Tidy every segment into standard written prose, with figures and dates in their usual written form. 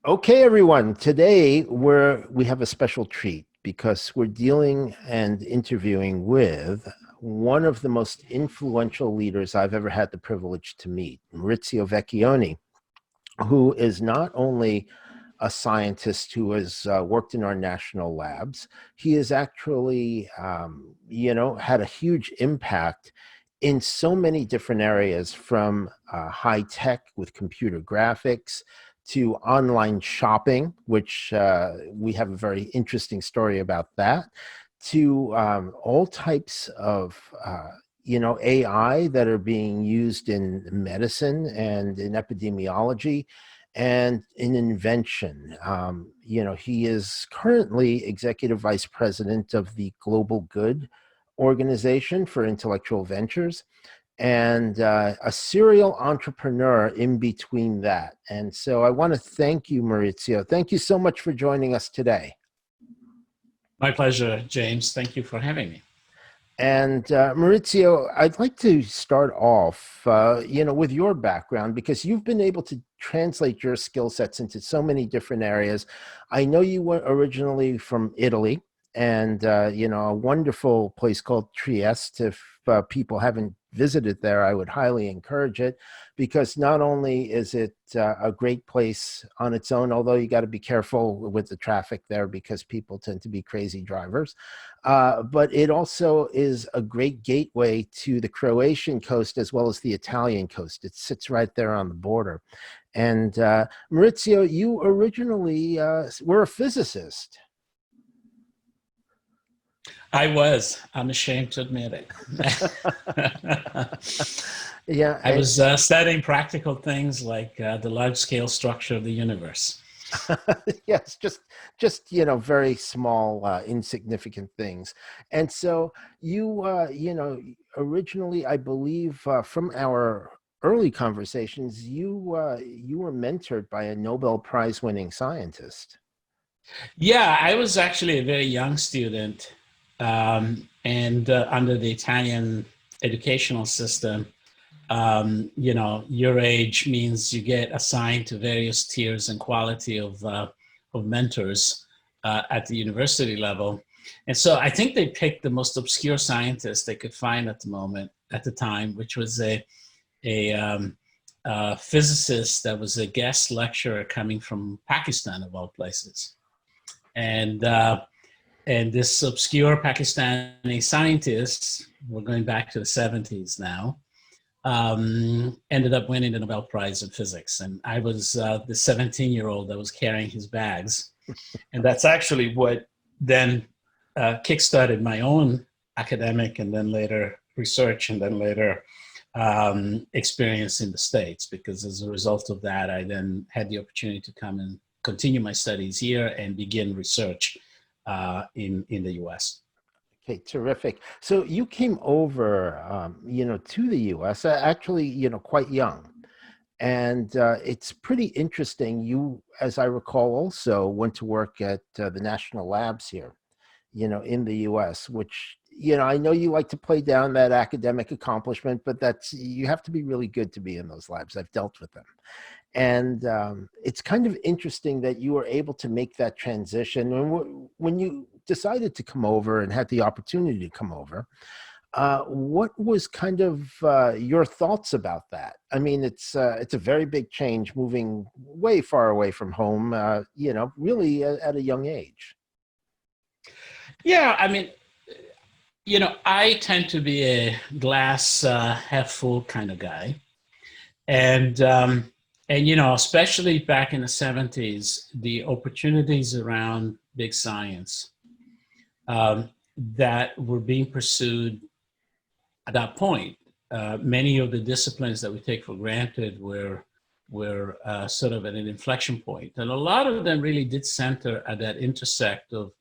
Okay, everyone. Today we have a special treat because we're dealing and interviewing with one of the most influential leaders I've ever had the privilege to meet, Maurizio Vecchione, who is not only a scientist who has worked in our national labs. He has actually, had a huge impact in so many different areas, from high tech with computer graphics to online shopping, which we have a very interesting story about that, to all types of AI that are being used in medicine and in epidemiology and in invention. He is currently executive vice president of the Global Good Organization for Intellectual Ventures, and a serial entrepreneur in between that. And so I want to thank you, Maurizio. Thank you so much for joining us today. My pleasure, James. Thank you for having me. And Maurizio, I'd like to start off, with your background, because you've been able to translate your skill sets into so many different areas. I know you were originally from Italy, and a wonderful place called Trieste. If people haven't visited there, I would highly encourage it, because not only is it a great place on its own, although you got to be careful with the traffic there because people tend to be crazy drivers, but it also is a great gateway to the Croatian coast as well as the Italian coast. It sits right there on the border. And Maurizio, you originally were a physicist. I'm ashamed to admit it. Yeah. I was studying practical things like the large scale structure of the universe. Yes, just very small, insignificant things. And so originally, I believe, from our early conversations, you were mentored by a Nobel Prize winning scientist. Yeah, I was actually a very young student, and under the Italian educational system, your age means you get assigned to various tiers and quality of mentors at the university level. And so I think they picked the most obscure scientist they could find at the time, which was a physicist that was a guest lecturer coming from Pakistan, of all places. And and this obscure Pakistani scientist, we're going back to the 70s now, ended up winning the Nobel Prize in physics. And I was the 17-year-old that was carrying his bags. And that's actually what then kickstarted my own academic and then later research and then later experience in the States, because as a result of that, I then had the opportunity to come and continue my studies here and begin research in the US. Okay, terrific. So you came over, to the U.S. Actually, quite young, and it's pretty interesting. You, as I recall, also went to work at the national labs here, in the US, which, I know you like to play down that academic accomplishment, but you have to be really good to be in those labs. I've dealt with them. And it's kind of interesting that you were able to make that transition. And when you decided to come over and had the opportunity to come over, what was kind of your thoughts about that? I mean, it's a very big change, moving way far away from home, really at a young age. Yeah, I mean, I tend to be a glass half full kind of guy. And especially back in the 70s, the opportunities around big science that were being pursued at that point, many of the disciplines that we take for granted were sort of at an inflection point. And a lot of them really did center at that intersect of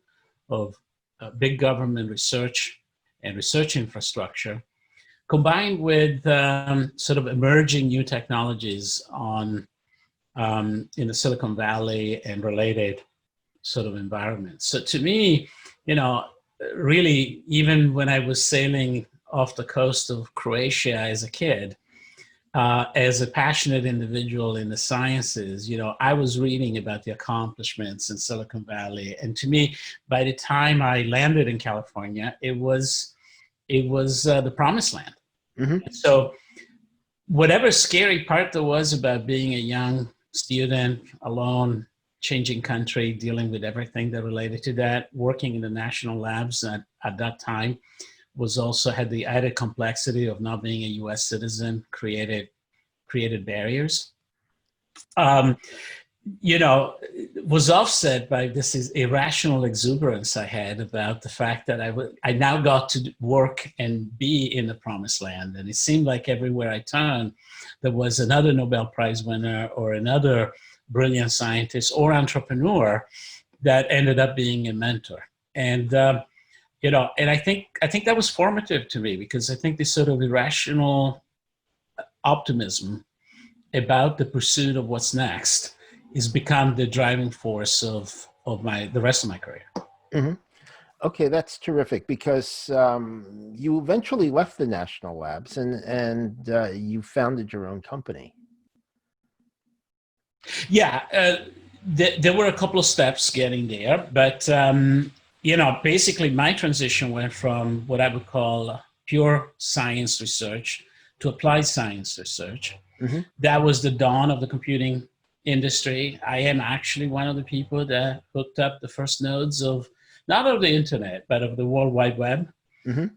big government research and research infrastructure, combined with sort of emerging new technologies in the Silicon Valley and related sort of environments. So to me, really, even when I was sailing off the coast of Croatia as a kid, as a passionate individual in the sciences, I was reading about the accomplishments in Silicon Valley. And to me, by the time I landed in California, it was the promised land. Mm-hmm. So whatever scary part there was about being a young student, alone, changing country, dealing with everything that related to that, working in the national labs at that time was also had the added complexity of not being a US citizen, created barriers. Was offset by this irrational exuberance I had about the fact that I now got to work and be in the promised land. And it seemed like everywhere I turned, there was another Nobel Prize winner or another brilliant scientist or entrepreneur that ended up being a mentor. And, and I think that was formative to me, because I think this sort of irrational optimism about the pursuit of what's next has become the driving force of the rest of my career. Mm-hmm. Okay, that's terrific, because you eventually left the national labs and you founded your own company. Yeah, there were a couple of steps getting there, but basically my transition went from what I would call pure science research to applied science research. Mm-hmm. That was the dawn of the computing industry. I am actually one of the people that hooked up the first nodes of not of the internet, but of the World Wide Web. Mm-hmm.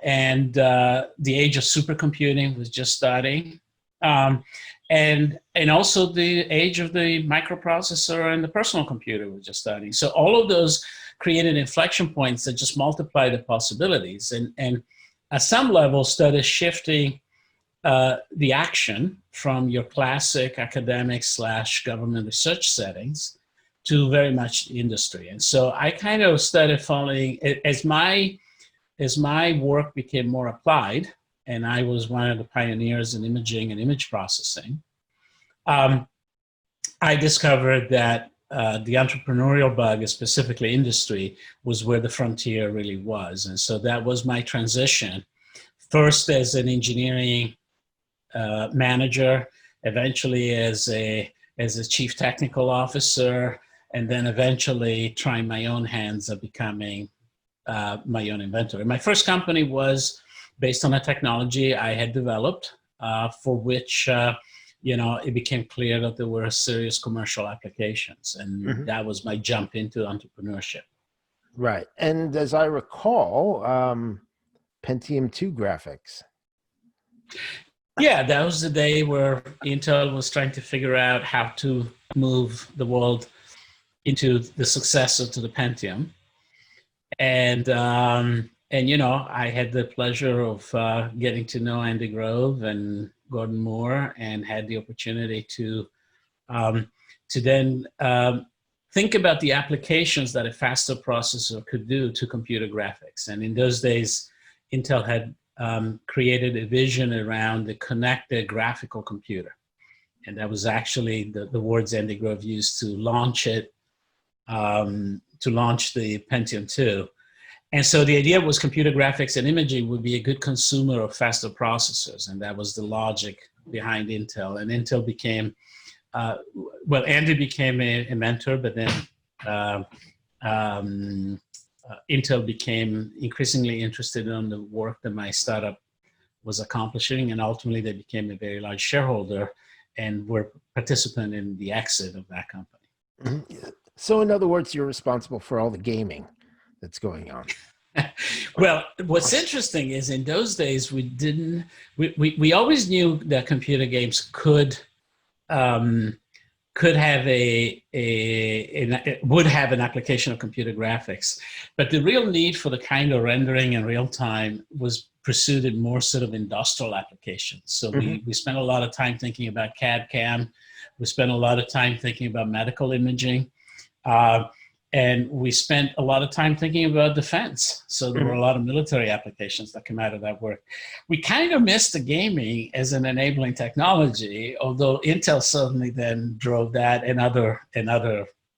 And the age of supercomputing was just starting. And also the age of the microprocessor and the personal computer was just starting. So all of those created inflection points that just multiply the possibilities, and at some level started shifting the action from your classic academic / government research settings to very much industry. And so I kind of started following, as my work became more applied, and I was one of the pioneers in imaging and image processing, I discovered that the entrepreneurial bug, and specifically industry, was where the frontier really was. And so that was my transition, first as an engineering manager, eventually as a chief technical officer, and then eventually trying my own hands at becoming my own inventor. And my first company was based on a technology I had developed, for which it became clear that there were serious commercial applications, and Mm-hmm. that was my jump into entrepreneurship. Right, and as I recall, Pentium 2 graphics. Yeah, that was the day where Intel was trying to figure out how to move the world into the successor to the Pentium. And I had the pleasure of getting to know Andy Grove and Gordon Moore, and had the opportunity to then think about the applications that a faster processor could do to computer graphics. And in those days, Intel had created a vision around the connected graphical computer. And that was actually the words Andy Grove used to launch it, to launch the Pentium 2. And so the idea was computer graphics and imaging would be a good consumer of faster processors. And that was the logic behind Intel. And Intel became, Andy became a mentor, but then Intel became increasingly interested in the work that my startup was accomplishing. And ultimately they became a very large shareholder and were participant in the exit of that company. Mm-hmm. So in other words, you're responsible for all the gaming that's going on. Well, what's interesting is in those days we always knew that computer games could have would have an application of computer graphics, but the real need for the kind of rendering in real time was pursued in more sort of industrial applications. So we spent a lot of time thinking about CAD CAM. We spent a lot of time thinking about medical imaging. And we spent a lot of time thinking about defense. So there were a lot of military applications that came out of that work. We kind of missed the gaming as an enabling technology, although Intel certainly then drove that and other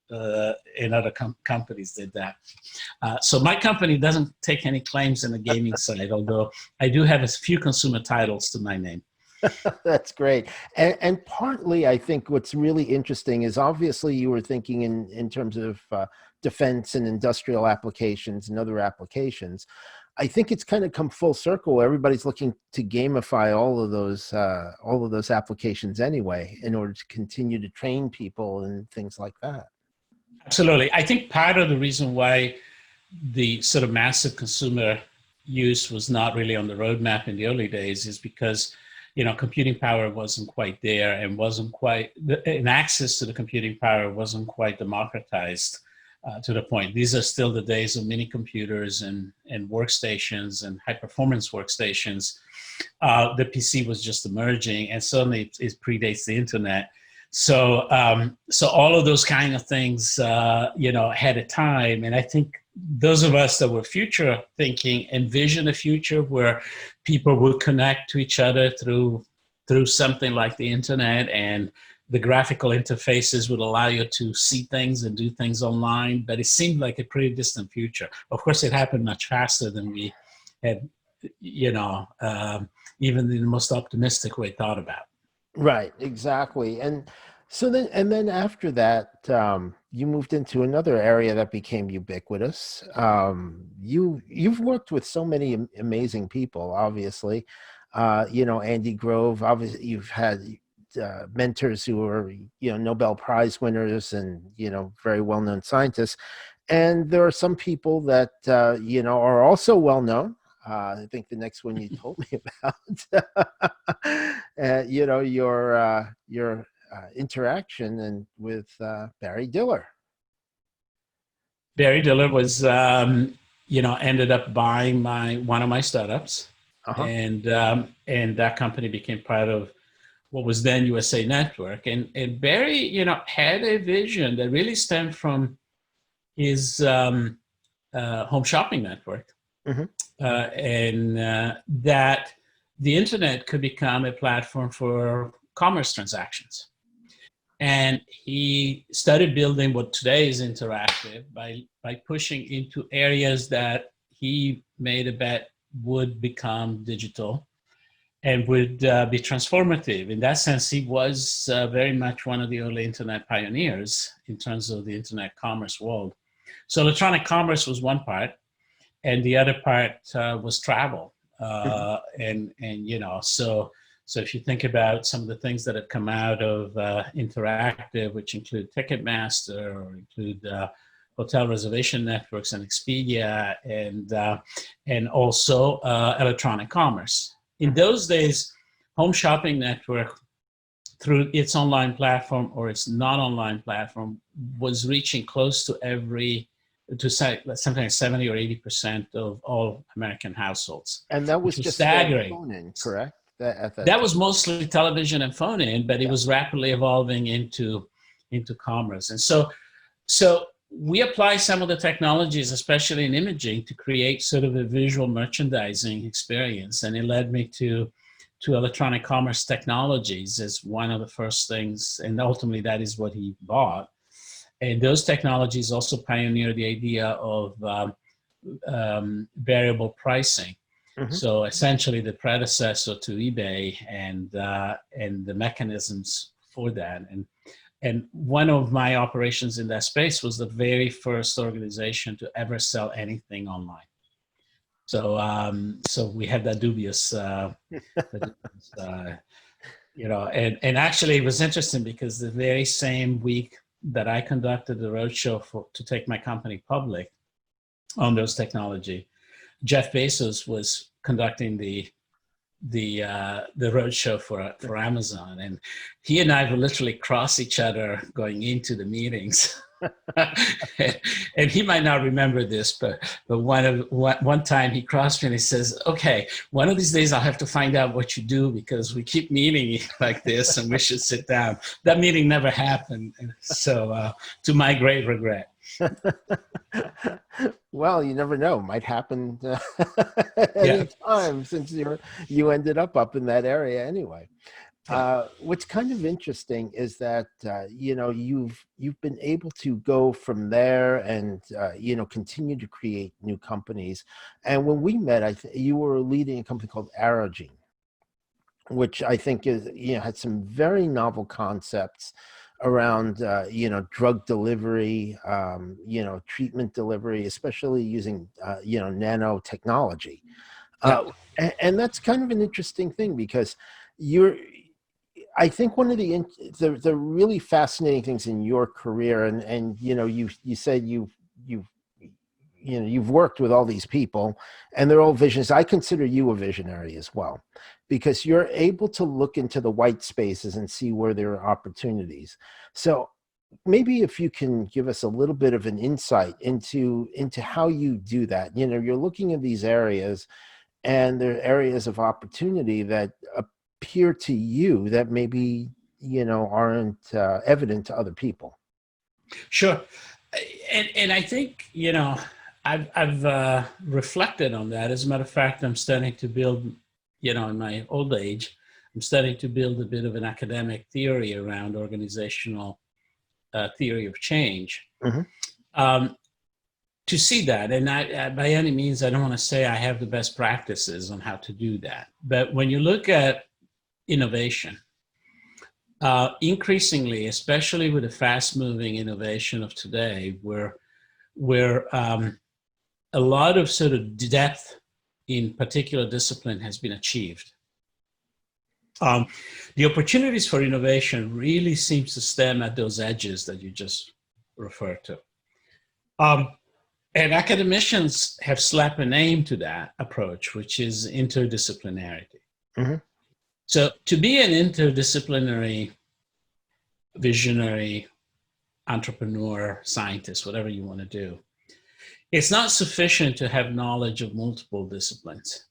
and other companies did that. So my company doesn't take any claims in the gaming side, although I do have a few consumer titles to my name. That's great. And partly, I think what's really interesting is obviously you were thinking in terms of defense and industrial applications and other applications. I think it's kind of come full circle. Everybody's looking to gamify all of those applications anyway, in order to continue to train people and things like that. Absolutely. I think part of the reason why the sort of massive consumer use was not really on the roadmap in the early days is because, you know, computing power wasn't quite there and wasn't quite, and access to the computing power wasn't quite democratized to the point. These are still the days of mini computers and workstations and high performance workstations. The PC was just emerging, and suddenly it predates the internet. So, so all of those kind of things, you know, had a time. And I think those of us that were future thinking envision a future where people would connect to each other through something like the internet, and the graphical interfaces would allow you to see things and do things online. But it seemed like a pretty distant future. Of course, it happened much faster than we had, you know, even in the most optimistic way thought about. Right, exactly. And then after that, you moved into another area that became ubiquitous. You've worked with so many amazing people, obviously. You know, Andy Grove, obviously you've had mentors who are, you know, Nobel Prize winners and, you know, very well-known scientists. And there are some people that, you know, are also well-known. I think the next one you told me about, you know, your interaction and with Barry Diller. Barry Diller was, you know, ended up buying one of my startups, Uh-huh. and that company became part of what was then USA Network. And Barry, you know, had a vision that really stemmed from his home shopping network, Hmm. and that the internet could become a platform for commerce transactions. And he started building what today is interactive by pushing into areas that he made a bet would become digital and would be transformative. In that sense, he was very much one of the early internet pioneers in terms of the internet commerce world. So electronic commerce was one part, and the other part was travel. Hmm. And you know, so if you think about some of the things that have come out of interactive, which include Ticketmaster or include hotel reservation networks and Expedia, and also electronic commerce. In Hmm. those days, Home Shopping Network, through its online platform or its non-online platform, was reaching close to to say something like 70 or 80% of all American households, And that which was was just staggering. phone in, correct? That at that That time. was mostly television and phone in, but it Yeah. was rapidly evolving into commerce. And so we apply some of the technologies, especially in imaging, to create sort of a visual merchandising experience. And it led me to electronic commerce technologies as one of the first things. And ultimately, that is what he bought. And those technologies also pioneered the idea of variable pricing. Hmm. So essentially, the predecessor to eBay, and the mechanisms for that. And one of my operations in that space was the very first organization to ever sell anything online. So so we had that dubious you know, and actually it was interesting because the very same week that I conducted the roadshow to take my company public on those technology, Jeff Bezos was conducting the roadshow for Amazon, and he and I would literally cross each other going into the meetings. And he might not remember this, but one time he crossed me and he says, "Okay, one of these days I'll have to find out what you do because we keep meeting like this, and we should sit down." That meeting never happened, so to my great regret. Well, you never know. Might happen Yeah. any time since you ended up in that area anyway. Yeah. What's kind of interesting is that you've been able to go from there and continue to create new companies. And when we met, you were leading a company called Arrogene, which I think is had some very novel concepts around drug delivery, treatment delivery, especially using nanotechnology. Yeah. And that's kind of an interesting thing because I think one of the really fascinating things in your career, and you said you've worked with all these people and they're all visionaries. I consider you a visionary as well, because you're able to look into the white spaces and see where there are opportunities. So maybe if you can give us a little bit of an insight into how you do that. You're looking at these areas, and there are areas of opportunity that appear to you that maybe aren't evident to other people. Sure. And I think, I've reflected on that. As a matter of fact, I'm starting to build, in my old age, I'm starting to build a bit of an academic theory around organizational theory of change. Mm-hmm. To see that, and by any means, I don't want to say I have the best practices on how to do that. But when you look at innovation, increasingly, especially with the fast-moving innovation of today, where a lot of sort of depth in particular discipline has been achieved. The opportunities for innovation really seems to stem at those edges that you just referred to. And academicians have slapped a name to that approach, which is interdisciplinarity. Mm-hmm. So to be an interdisciplinary, visionary, entrepreneur, scientist, whatever you want to do, it's not sufficient to have knowledge of multiple disciplines.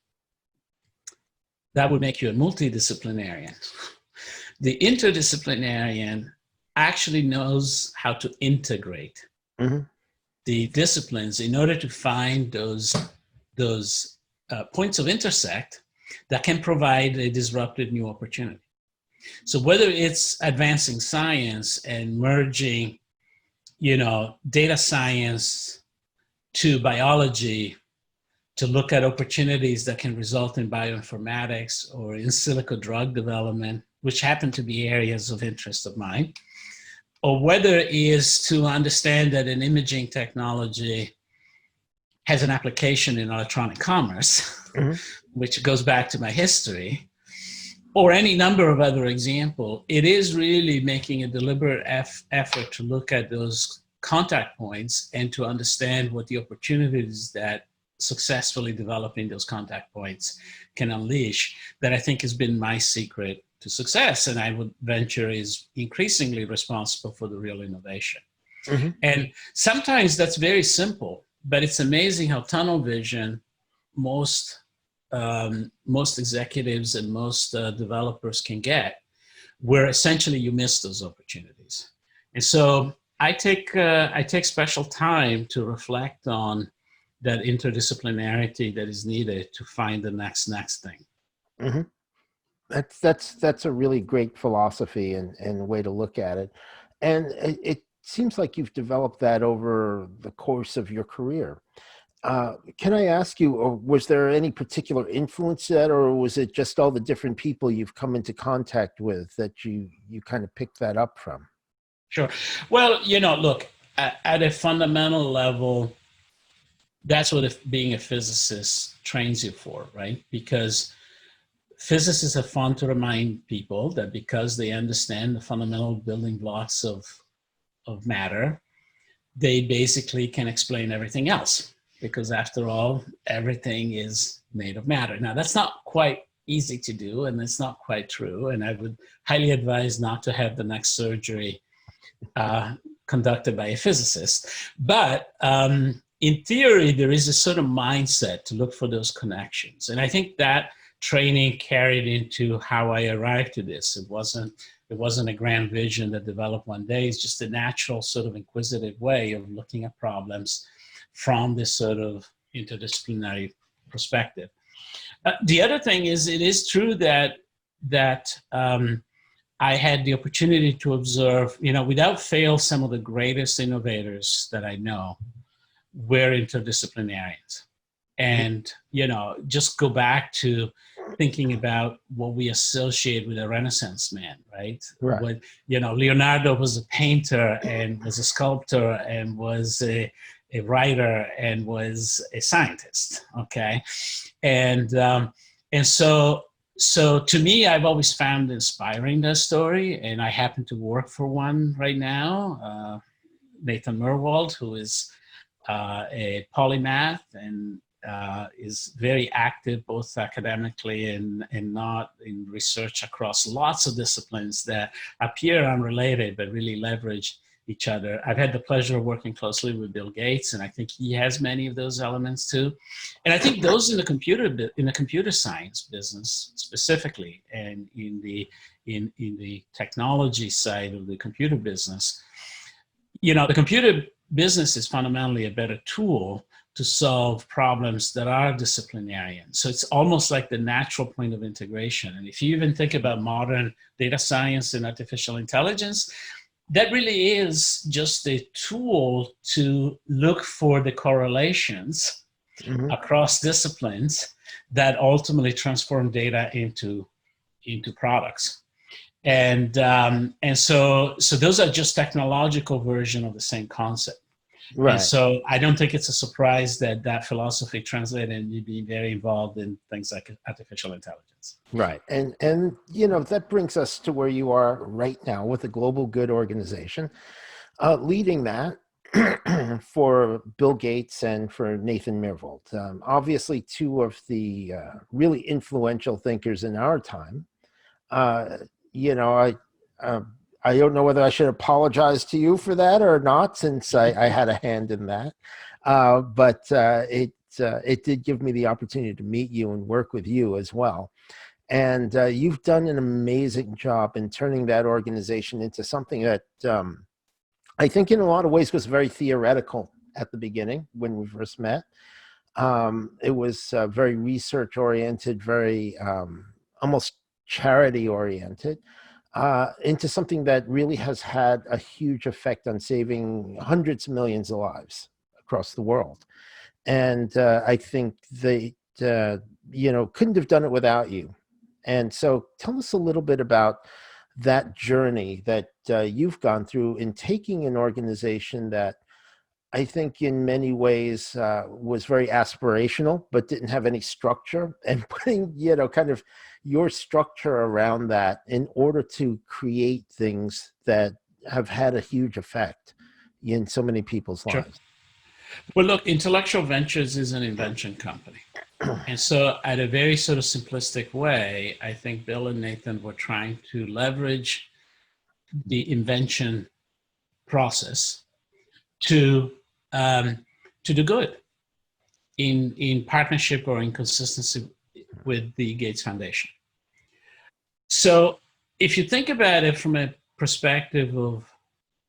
That would make you a multidisciplinarian. The interdisciplinarian actually knows how to integrate Mm-hmm. the disciplines in order to find those points of intersect that can provide a disruptive new opportunity. So whether it's advancing science and merging, data science to biology to look at opportunities that can result in bioinformatics or in silico drug development, which happen to be areas of interest of mine, or whether it is to understand that an imaging technology has an application in electronic commerce, Mm-hmm. which goes back to my history, or any number of other examples, it is really making a deliberate effort to look at those contact points and to understand what the opportunities that successfully developing those contact points can unleash, that I think has been my secret to success, and I would venture is increasingly responsible for the real innovation. Mm-hmm. And sometimes that's very simple, but it's amazing how tunnel vision most executives and most developers can get, where essentially you miss those opportunities. And so I take special time to reflect on that interdisciplinarity that is needed to find the next thing. Mm-hmm. That's a really great philosophy and way to look at it. And it seems like you've developed that over the course of your career. Can I ask you, or was there any particular influence to that, or was it just all the different people you've come into contact with that you kind of picked that up from? Sure. Well, look, at a fundamental level, that's what being a physicist trains you for, right? Because physicists have fun to remind people that because they understand the fundamental building blocks of matter, they basically can explain everything else. Because after all, everything is made of matter. Now, that's not quite easy to do, and it's not quite true. And I would highly advise not to have the next surgery conducted by a physicist. But in theory, there is a sort of mindset to look for those connections. And I think that training carried into how I arrived to this. It wasn't a grand vision that developed one day. It's just a natural sort of inquisitive way of looking at problems from this sort of interdisciplinary perspective. The other thing is, it is true that I had the opportunity to observe, without fail, some of the greatest innovators that I know were interdisciplinarians. And, just go back to thinking about what we associate with a Renaissance man, right? Right. What, Leonardo was a painter and was a sculptor and was a writer and was a scientist, okay? And so to me, I've always found inspiring that story, and I happen to work for one right now, Nathan Myhrvold, who is a polymath and is very active both academically and not in research across lots of disciplines that appear unrelated but really leverage each other. I've had the pleasure of working closely with Bill Gates, and I think he has many of those elements too. And I think those in the computer science business specifically, and in the technology side of the computer business, the computer business is fundamentally a better tool to solve problems that are disciplinarian. So it's almost like the natural point of integration. And if you even think about modern data science and artificial intelligence, that really is just a tool to look for the correlations across disciplines that ultimately transform data into products. And so those are just technological version of the same concept. Right. And so I don't think it's a surprise that philosophy translated and you being very involved in things like artificial intelligence. Right. And that brings us to where you are right now with the Global Good organization, leading that for Bill Gates and for Nathan Myhrvold. Obviously, two of the really influential thinkers in our time. I don't know whether I should apologize to you for that or not, since I had a hand in that. But it did give me the opportunity to meet you and work with you as well. And you've done an amazing job in turning that organization into something that I think in a lot of ways was very theoretical at the beginning when we first met. It was very research oriented, very almost charity oriented. Into something that really has had a huge effect on saving hundreds of millions of lives across the world. And I think they, couldn't have done it without you. And so tell us a little bit about that journey that you've gone through in taking an organization that I think in many ways was very aspirational, but didn't have any structure, and putting, kind of your structure around that in order to create things that have had a huge effect in so many people's lives. Well, look, Intellectual Ventures is an invention company. And so at a very sort of simplistic way, I think Bill and Nathan were trying to leverage the invention process to do good in partnership or in consistency with the Gates Foundation. So if you think about it from a perspective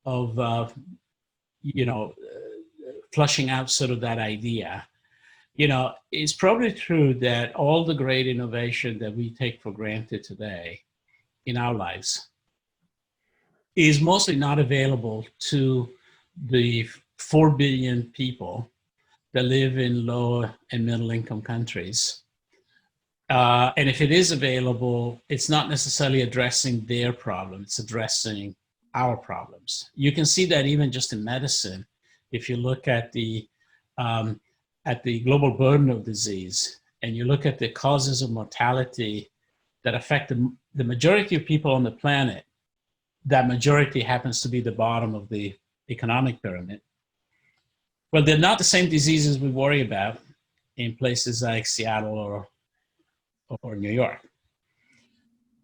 of flushing out sort of that idea, it's probably true that all the great innovation that we take for granted today in our lives is mostly not available to the 4 billion people that live in low and middle income countries. And if it is available, it's not necessarily addressing their problem, it's addressing our problems. You can see that even just in medicine. If you look at the global burden of disease, and you look at the causes of mortality that affect the majority of people on the planet, that majority happens to be the bottom of the economic pyramid. Well, they're not the same diseases we worry about in places like Seattle or New York.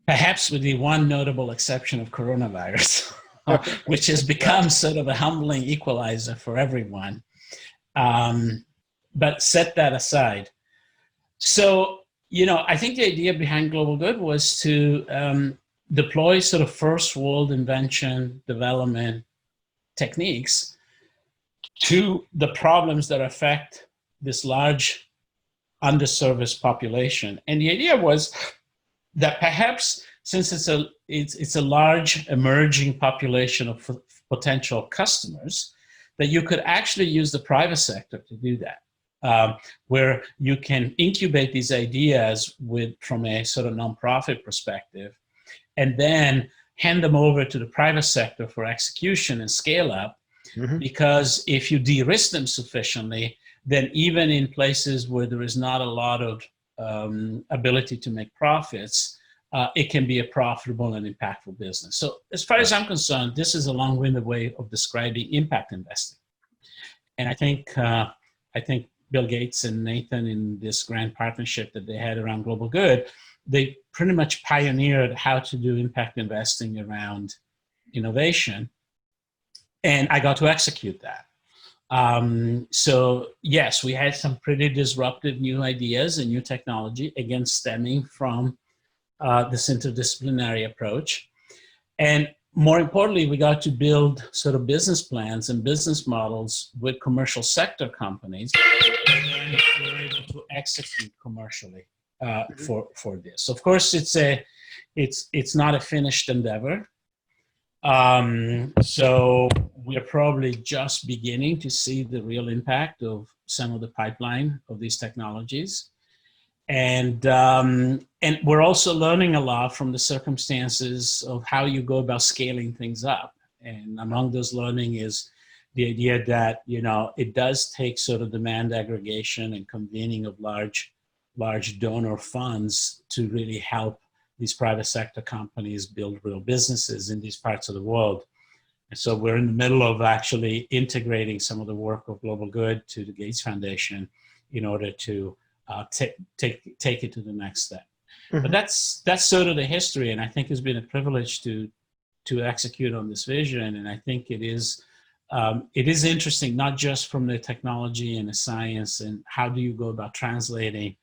Perhaps with the one notable exception of coronavirus, which has become sort of a humbling equalizer for everyone. But set that aside. So, I think the idea behind Global Good was to deploy sort of first world invention development techniques to the problems that affect this large underserviced population. And the idea was that perhaps since it's a large emerging population of potential customers, that you could actually use the private sector to do that. Where you can incubate these ideas from a sort of nonprofit perspective, and then hand them over to the private sector for execution and scale up. Mm-hmm. Because if you de-risk them sufficiently, then even in places where there is not a lot of ability to make profits, it can be a profitable and impactful business. So as far as I'm concerned, this is a long-winded way of describing impact investing. And I think Bill Gates and Nathan, in this grand partnership that they had around global good, they pretty much pioneered how to do impact investing around innovation. And I got to execute that. So yes, we had some pretty disruptive new ideas and new technology, again, stemming from this interdisciplinary approach. And more importantly, we got to build sort of business plans and business models with commercial sector companies that then were able to execute commercially for this. Of course, it's not a finished endeavor. So we're probably just beginning to see the real impact of some of the pipeline of these technologies. And we're also learning a lot from the circumstances of how you go about scaling things up. And among those learning is the idea that, it does take sort of demand aggregation and convening of large donor funds to really help these private sector companies build real businesses in these parts of the world. And so we're in the middle of actually integrating some of the work of Global Good to the Gates Foundation in order to take it to the next step. Mm-hmm. But that's sort of the history, and I think it's been a privilege to execute on this vision. And I think it is interesting, not just from the technology and the science and how do you go about translating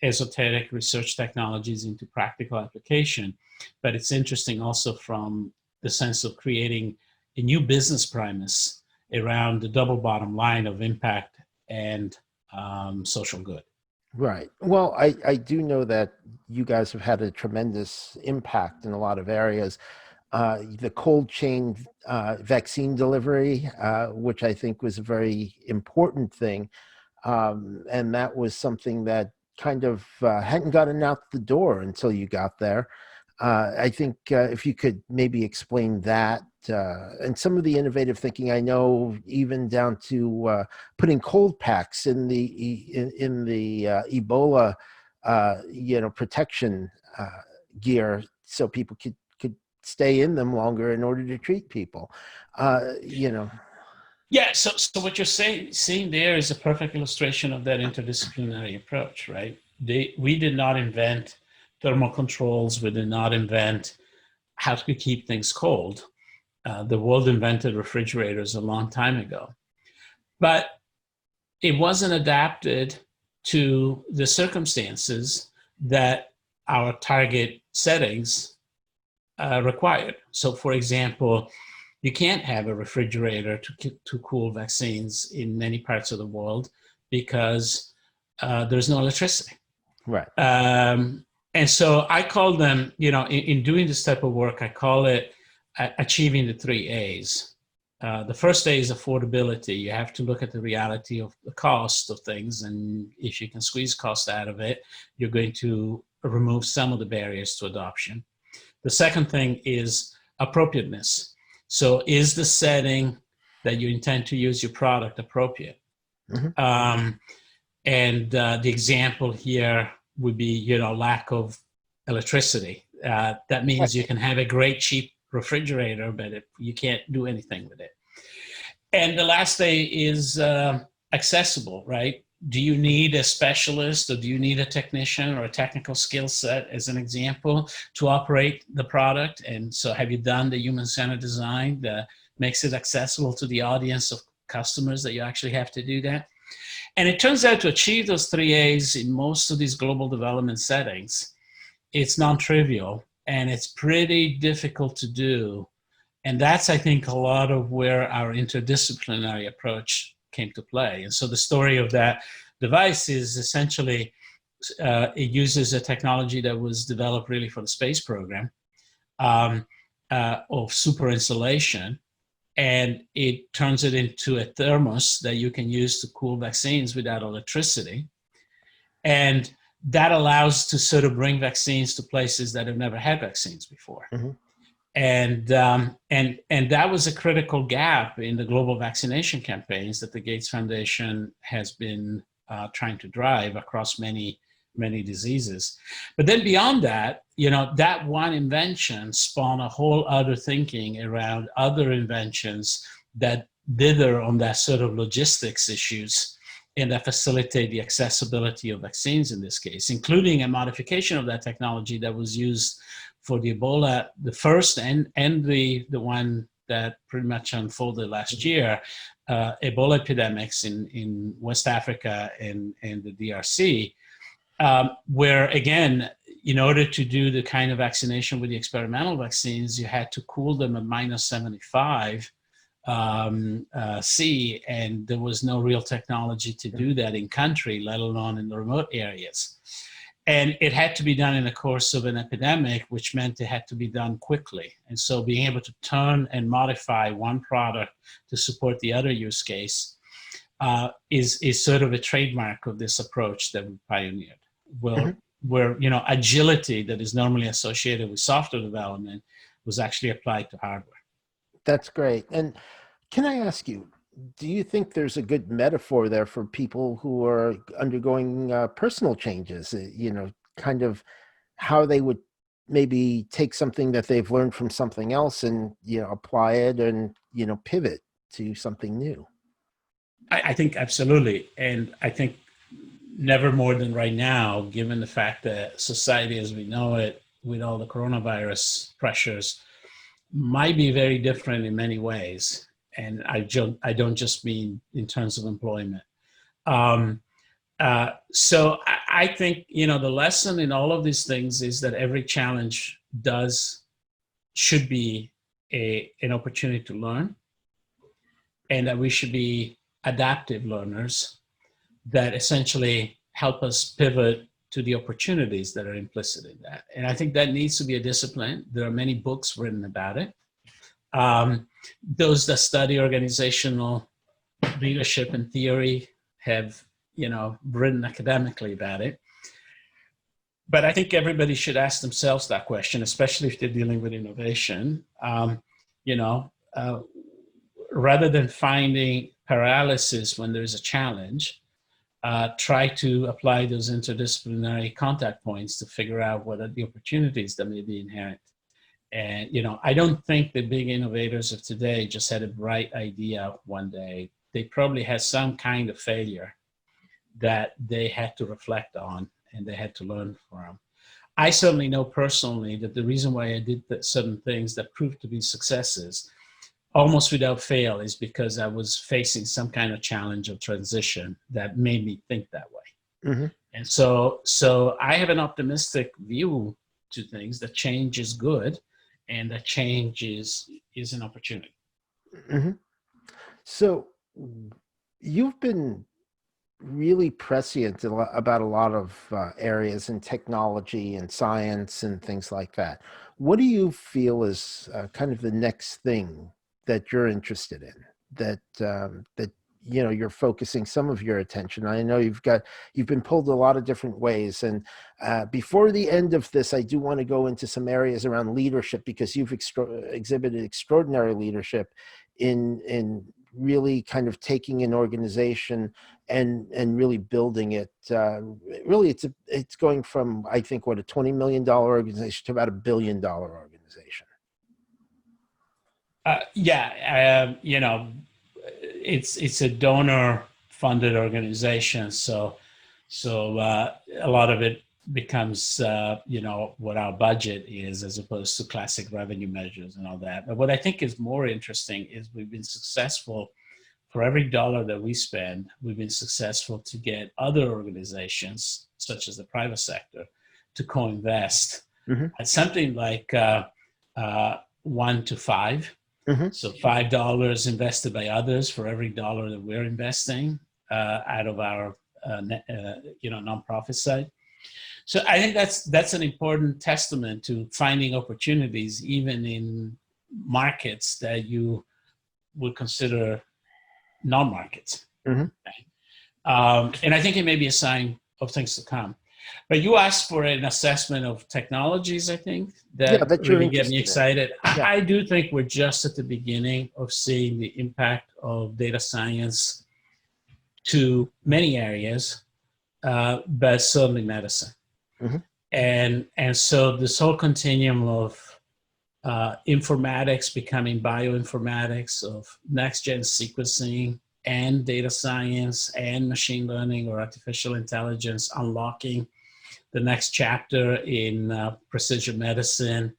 esoteric research technologies into practical application, but it's interesting also from the sense of creating a new business premise around the double bottom line of impact and social good. Right. Well, I do know that you guys have had a tremendous impact in a lot of areas. The cold chain vaccine delivery, which I think was a very important thing. And that was something that kind of hadn't gotten out the door until you got there. I think if you could maybe explain that and some of the innovative thinking, I know even down to putting cold packs in the Ebola, protection gear so people could stay in them longer in order to treat people, Yeah, so what you're seeing there is a perfect illustration of that interdisciplinary approach, right? We did not invent thermal controls. We did not invent how to keep things cold. The world invented refrigerators a long time ago. But it wasn't adapted to the circumstances that our target settings required. So, for example, you can't have a refrigerator to cool vaccines in many parts of the world because there's no electricity. Right. And so I call them, in doing this type of work, I call it achieving the 3 A's. The first A is affordability. You have to look at the reality of the cost of things. And if you can squeeze cost out of it, you're going to remove some of the barriers to adoption. The second thing is appropriateness. So is the setting that you intend to use your product appropriate? Mm-hmm. And the example here would be, lack of electricity. That means you can have a great cheap refrigerator, but you can't do anything with it. And the last thing is accessible, right? Do you need a specialist, or do you need a technician or a technical skill set, as an example, to operate the product? And so have you done the human-centered design that makes it accessible to the audience of customers that you actually have to do that? And it turns out to achieve those 3 A's in most of these global development settings, it's non-trivial and it's pretty difficult to do. And that's, I think, a lot of where our interdisciplinary approach came to play. And so the story of that device is essentially it uses a technology that was developed really for the space program, um, of super insulation, and it turns it into a thermos that you can use to cool vaccines without electricity. And that allows to sort of bring vaccines to places that have never had vaccines before. Mm-hmm. And that was a critical gap in the global vaccination campaigns that the Gates Foundation has been trying to drive across many diseases. But then beyond that, that one invention spawned a whole other thinking around other inventions that dither on that sort of logistics issues and that facilitate the accessibility of vaccines in this case, including a modification of that technology that was used for the Ebola, the first and the one that pretty much unfolded last year, Ebola epidemics in West Africa and the DRC, where again, in order to do the kind of vaccination with the experimental vaccines, you had to cool them at minus 75 C, and there was no real technology to do that in country, let alone in the remote areas. And it had to be done in the course of an epidemic, which meant it had to be done quickly. And so being able to turn and modify one product to support the other use case is sort of a trademark of this approach that we pioneered, where agility that is normally associated with software development was actually applied to hardware. That's great. And can I ask you, do you think there's a good metaphor there for people who are undergoing personal changes, kind of how they would maybe take something that they've learned from something else and, apply it and, pivot to something new? I think absolutely. And I think never more than right now, given the fact that society as we know it, with all the coronavirus pressures, might be very different in many ways. And I don't just mean in terms of employment. So I think, the lesson in all of these things is that every challenge should be an opportunity to learn, and that we should be adaptive learners that essentially help us pivot to the opportunities that are implicit in that. And I think that needs to be a discipline. There are many books written about it. Those that study organizational leadership and theory have, written academically about it. But I think everybody should ask themselves that question, especially if they're dealing with innovation. Rather than finding paralysis when there's a challenge, try to apply those interdisciplinary contact points to figure out what are the opportunities that may be inherent. And, I don't think the big innovators of today just had a bright idea one day. They probably had some kind of failure that they had to reflect on and they had to learn from. I certainly know personally that the reason why I did certain things that proved to be successes almost without fail is because I was facing some kind of challenge of transition that made me think that way. Mm-hmm. And so I have an optimistic view to things, that change is good and that change is an opportunity. Mm-hmm. So you've been really prescient about a lot of areas in technology and science and things like that. What do you feel is kind of the next thing that you're interested in, that you're focusing some of your attention? I know you've been pulled a lot of different ways, and before the end of this, I do want to go into some areas around leadership, because you've exhibited extraordinary leadership in really kind of taking an organization and really building it. Really, it's going from, I think, a $20 million organization to about $1 billion organization. It's a donor-funded organization, so a lot of it becomes what our budget is, as opposed to classic revenue measures and all that. But what I think is more interesting is we've been successful. For every dollar that we spend, we've been successful to get other organizations, such as the private sector, to co-invest at something like 1 to 5. Mm-hmm. So $5 invested by others for every dollar that we're investing out of our nonprofit side. So I think that's an important testament to finding opportunities, even in markets that you would consider non-markets. Mhm. And I think it may be a sign of things to come. But you asked for an assessment of technologies, I think, Yeah, that that you're really get me interested in. excited. Yeah. I do think we're just at the beginning of seeing the impact of data science to many areas, but certainly medicine. Mhm. And so this whole continuum of informatics becoming bioinformatics, of next-gen sequencing and data science and machine learning or artificial intelligence unlocking the next chapter in precision medicine.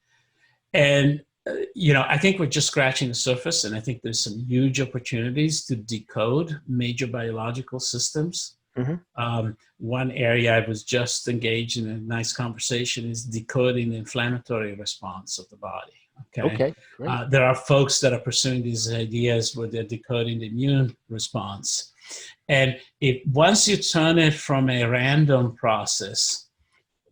And, I think we're just scratching the surface, and I think there's some huge opportunities to decode major biological systems. Mhm. One area I was just engaged in a nice conversation is decoding the inflammatory response of the body. Okay. Okay, great. There are folks that are pursuing these ideas where they're decoding the immune response. And once you turn it from a random process,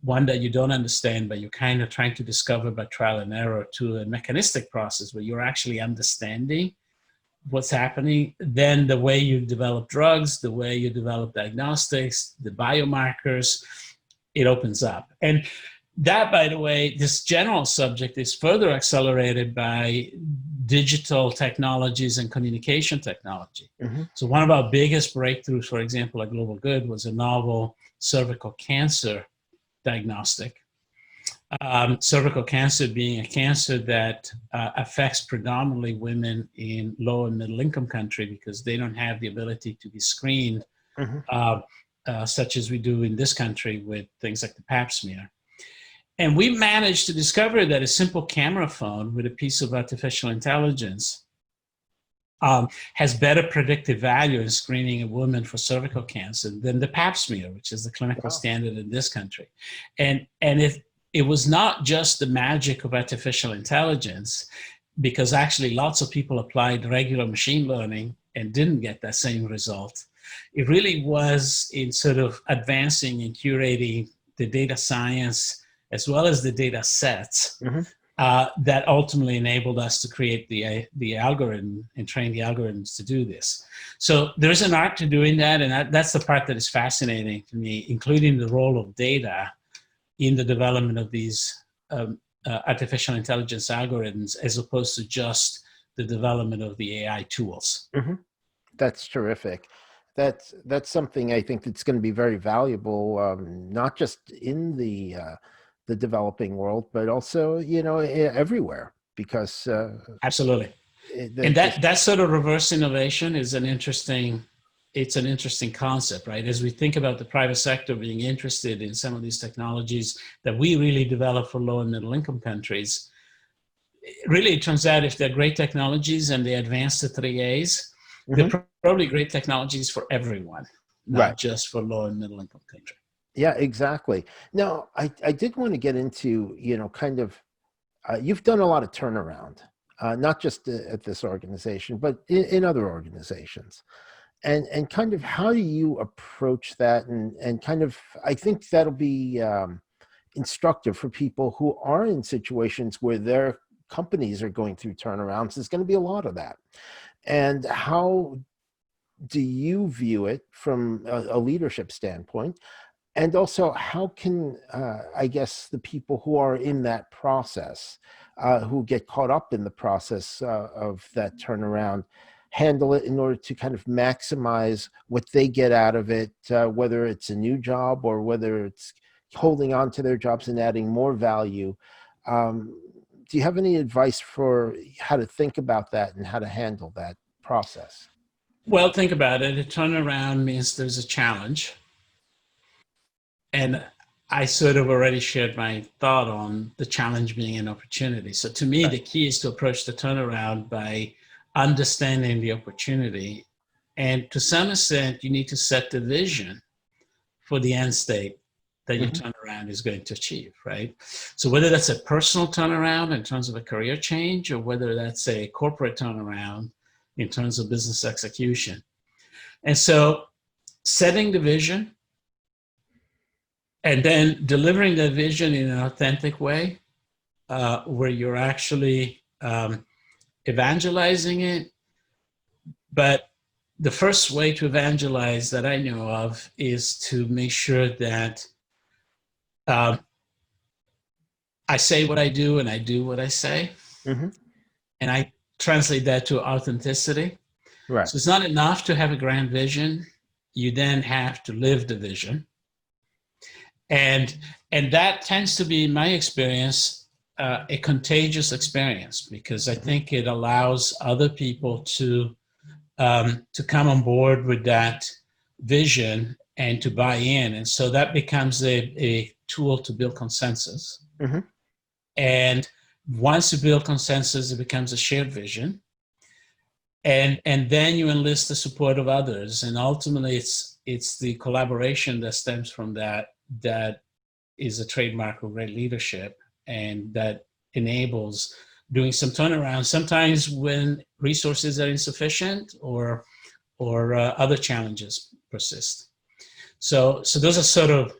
one that you don't understand, but you're kind of trying to discover by trial and error, to a mechanistic process where you're actually understanding what's happening, then the way you develop drugs, the way you develop diagnostics, the biomarkers, it opens up. And that, by the way, this general subject is further accelerated by digital technologies and communication technology. Mhm. So one of our biggest breakthroughs, for example, at Global Good, was a novel cervical cancer diagnostic. Cervical cancer being a cancer that affects predominantly women in low and middle income country because they don't have the ability to be screened, Mhm. such as we do in this country with things like the pap smear. And we managed to discover that a simple camera phone with a piece of artificial intelligence has better predictive value in screening a woman for cervical cancer than the pap smear, which is the clinical Wow. standard in this country. And it was not just the magic of artificial intelligence, because actually lots of people applied regular machine learning and didn't get that same result. It really was in sort of advancing and curating the data science as well as the data sets Mhm. that ultimately enabled us to create the algorithm and train the algorithms to do this. So there's an art to doing that, and that's the part that is fascinating to me, including the role of data in the development of these artificial intelligence algorithms, as opposed to just the development of the AI tools. Mhm. That's terrific. That's something I think that's going to be very valuable, not just in the developing world, but also everywhere, because Absolutely. And this. that sort of reverse innovation is an interesting concept, right? As we think about the private sector being interested in some of these technologies that we really develop for low and middle income countries, really it turns out if they're great technologies and they advance to 3As, Mhm. they're probably great technologies for everyone, Right. not just for low and middle income countries. Yeah, exactly. Now, I did want to get into, kind of, you've done a lot of turnaround, not just at this organization, but in other organizations. And kind of how do you approach that? And kind of, I think that'll be instructive for people who are in situations where their companies are going through turnarounds. There's going to be a lot of that. And how do you view it from a leadership standpoint? And also, how can, I guess, the people who are in that process, who get caught up in the process of that turnaround, handle it in order to kind of maximize what they get out of it, whether it's a new job or whether it's holding on to their jobs and adding more value? Do you have any advice for how to think about that and how to handle that process? Well, think about it. A turnaround means there's a challenge. And I sort of already shared my thought on the challenge being an opportunity. So to me, Right. the key is to approach the turnaround by understanding the opportunity. And to some extent, you need to set the vision for the end state that your Mhm. turnaround is going to achieve, right? So whether that's a personal turnaround in terms of a career change, or whether that's a corporate turnaround in terms of business execution. And so setting the vision, and then delivering the vision in an authentic way, where you're actually evangelizing it. But the first way to evangelize that I know of is to make sure that uh, I say what I do and I do what I say. Mm-hmm. And I translate that to authenticity. Right. So it's not enough to have a grand vision. You then have to live the vision. And, and that tends to be, in my experience, a contagious experience, because I think it allows other people to come on board with that vision and to buy in. And so that becomes a tool to build consensus. Mm-hmm. And once you build consensus, it becomes a shared vision. And then you enlist the support of others. And ultimately it's the collaboration that stems from that is a trademark of great leadership, and that enables doing some turnaround, sometimes when resources are insufficient or other challenges persist. So those are sort of,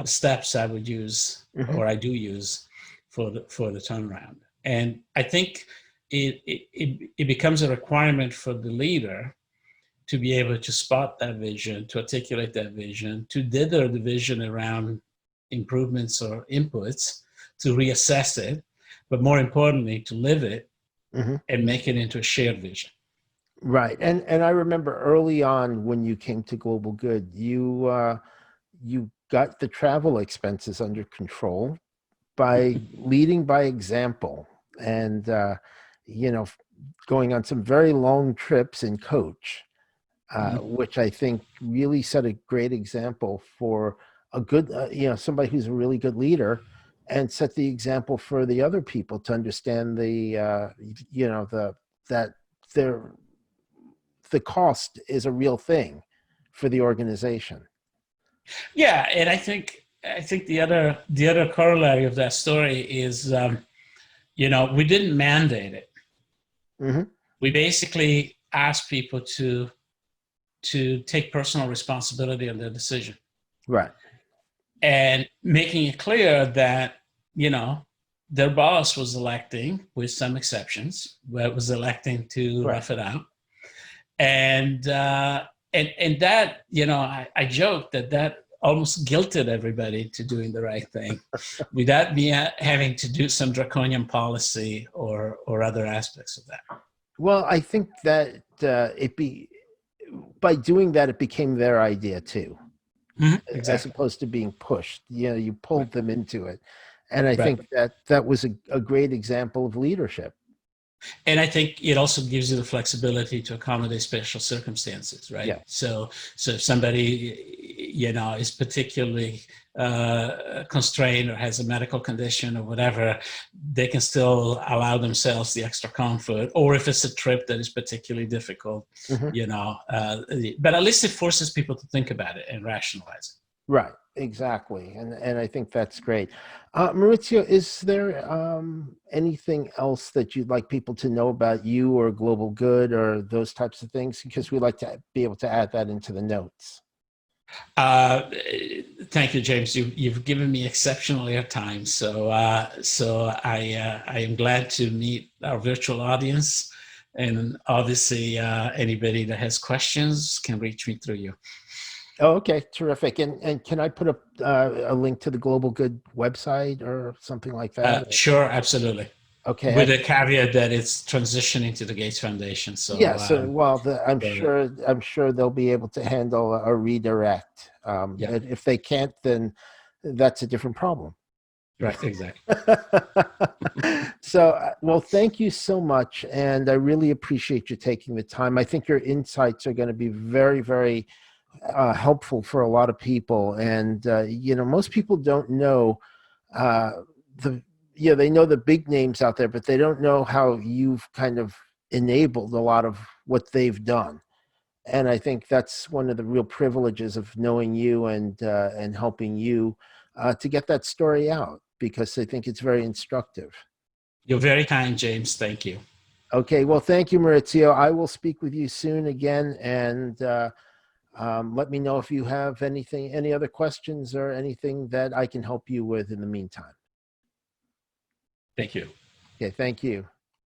steps I would use, Mm-hmm. or I do use for the turnaround. And I think it becomes a requirement for the leader to be able to spot that vision, to articulate that vision, to dither the vision around improvements or inputs, to reassess it, but more importantly, to live it, Mm-hmm. and make it into a shared vision. Right. And I remember early on when you came to Global Good, you got the travel expenses under control by leading by example, and you know, going on some very long trips in coach, which I think really set a great example for a good, somebody who's a really good leader, and set the example for the other people to understand that their the cost is a real thing for the organization. Yeah, and I think the other corollary of that story is, we didn't mandate it. Mm-hmm. We basically asked people to take personal responsibility on their decision, Right. and making it clear that their boss was electing, with some exceptions, but was electing to Right. rough it out. And that, I joke that almost guilted everybody to doing the right thing, without me having to do some draconian policy or other aspects of that. Well, I think that by doing that, it became their idea too, as Exactly. opposed to being pushed. You pulled Right. them into it, and I Right. think that was a great example of leadership. And I think it also gives you the flexibility to accommodate special circumstances, right? Yeah. So if somebody, is particularly constrained or has a medical condition or whatever, they can still allow themselves the extra comfort. Or if it's a trip that is particularly difficult, Mm-hmm. But at least it forces people to think about it and rationalize it. Right. Exactly. And I think that's great. Maurizio, is there anything else that you'd like people to know about you or Global Good or those types of things? Because we like to be able to add that into the notes. Uh, Thank you, James. You've given me exceptional airtime, so I am glad to meet our virtual audience, and obviously anybody that has questions can reach me through you. Oh, okay, terrific. And can I put a link to the Global Good website or something like that? Sure, absolutely. Okay. With a caveat that it's transitioning to the Gates Foundation. Yeah. So So, well, so, I'm sure they'll be able to handle a redirect. yeah, But if they can't, then that's a different problem. right, exactly. So, well, thank you so much, and I really appreciate you taking the time. I think your insights are going to be very, very helpful for a lot of people, and most people don't know uh, the they know the big names out there, but they don't know how you've kind of enabled a lot of what they've done. And I think that's one of the real privileges of knowing you and helping you to get that story out, because I think it's very instructive. You're very kind, James. Thank you. Okay, well, thank you, Maurizio. I will speak with you soon again, and Let me know if you have any other questions or anything that I can help you with in the meantime. Thank you. Okay, thank you.